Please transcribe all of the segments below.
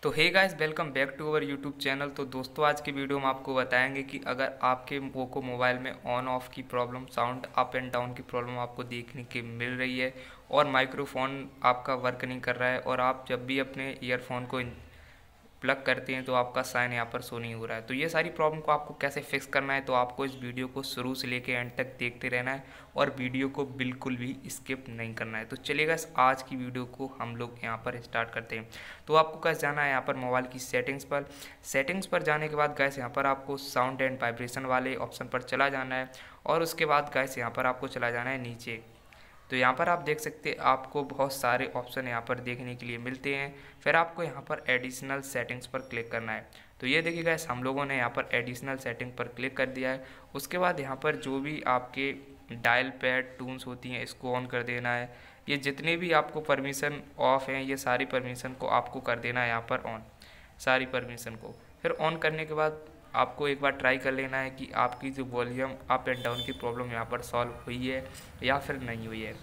तो hey guys, welcome back to our YouTube channel. तो दोस्तों, आज की वीडियो में आपको बताएंगे कि अगर आपके पोको मोबाइल में ऑन ऑफ की problem, sound up and down की प्रॉब्लम आपको देखने की मिल रही है और माइक्रोफोन आपका वर्क नहीं कर रहा है और आप जब भी अपने ईयरफोन को प्लग करते हैं तो आपका साइन यहाँ पर शो नहीं हो रहा है, तो ये सारी प्रॉब्लम को आपको कैसे फिक्स करना है, तो आपको इस वीडियो को शुरू से लेकर एंड तक देखते रहना है और वीडियो को बिल्कुल भी स्किप नहीं करना है। तो चलिएगा आज की वीडियो को हम लोग यहाँ पर स्टार्ट करते हैं। तो आपको कैसे जाना है यहाँ पर मोबाइल की सेटिंग्स पर जाने के बाद गैस यहाँ पर आपको साउंड एंड वाइब्रेशन वाले ऑप्शन पर चला जाना है और उसके बाद गैस यहाँ पर आपको चला जाना है नीचे। तो यहाँ पर आप देख सकते हैं आपको बहुत सारे ऑप्शन यहाँ पर देखने के लिए मिलते हैं। फिर आपको यहाँ पर एडिशनल सेटिंग्स पर क्लिक करना है। तो ये देखिए गाइस, हम लोगों ने यहाँ पर एडिशनल सेटिंग पर क्लिक कर दिया है। उसके बाद यहाँ पर जो भी आपके डायल पैड टून्स होती हैं इसको ऑन कर देना है। ये जितने भी आपको परमिशन ऑफ हैं ये सारी परमिशन को आपको कर देना है यहाँ पर ऑन, सारी परमिशन को। फिर ऑन करने के बाद आपको एक बार ट्राई कर लेना है कि आपकी जो वॉल्यूम अप एंड डाउन की प्रॉब्लम यहाँ पर सॉल्व हुई है या फिर नहीं हुई है।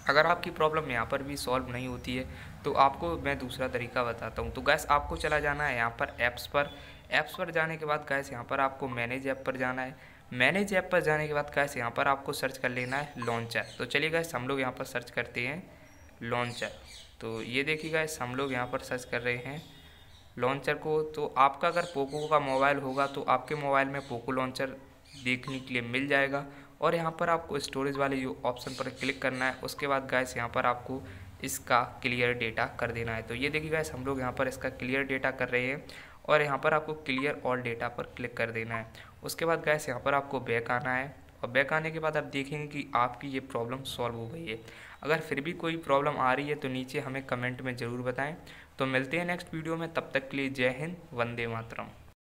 अगर आपकी प्रॉब्लम यहाँ पर भी सॉल्व नहीं होती है तो आपको मैं दूसरा तरीका बताता हूँ। तो गैस आपको चला जाना है यहाँ पर ऐप्स पर जाने के बाद गैस यहाँ पर आपको मैनेज ऐप पर जाना है। मैनेज ऐप पर जाने के बाद गैस यहाँ पर आपको सर्च कर लेना है लॉन्चर। तो चलिए गैस हम लोग यहाँ पर सर्च करते हैं लॉन्चर। तो ये देखिए गैस, हम लोग यहाँ पर सर्च कर रहे हैं लॉन्चर को। तो आपका अगर पोको का मोबाइल होगा तो आपके मोबाइल में पोको लॉन्चर देखने के लिए मिल जाएगा और यहाँ पर आपको स्टोरेज वाले जो ऑप्शन पर क्लिक करना है। उसके बाद गैस यहाँ पर आपको इसका क्लियर डेटा कर देना है। तो ये देखिए गैस, हम लोग यहाँ पर इसका क्लियर डेटा कर रहे हैं और यहाँ पर आपको क्लियर ऑल डेटा पर क्लिक कर देना है। उसके बाद गैस यहाँ पर आपको बैक आना है और बैक आने के बाद आप देखेंगे कि आपकी ये प्रॉब्लम सॉल्व हो गई है। अगर फिर भी कोई प्रॉब्लम आ रही है तो नीचे हमें कमेंट में ज़रूर बताएं। तो मिलते हैं नेक्स्ट वीडियो में, तब तक के लिए जय हिंद, वंदे मातरम।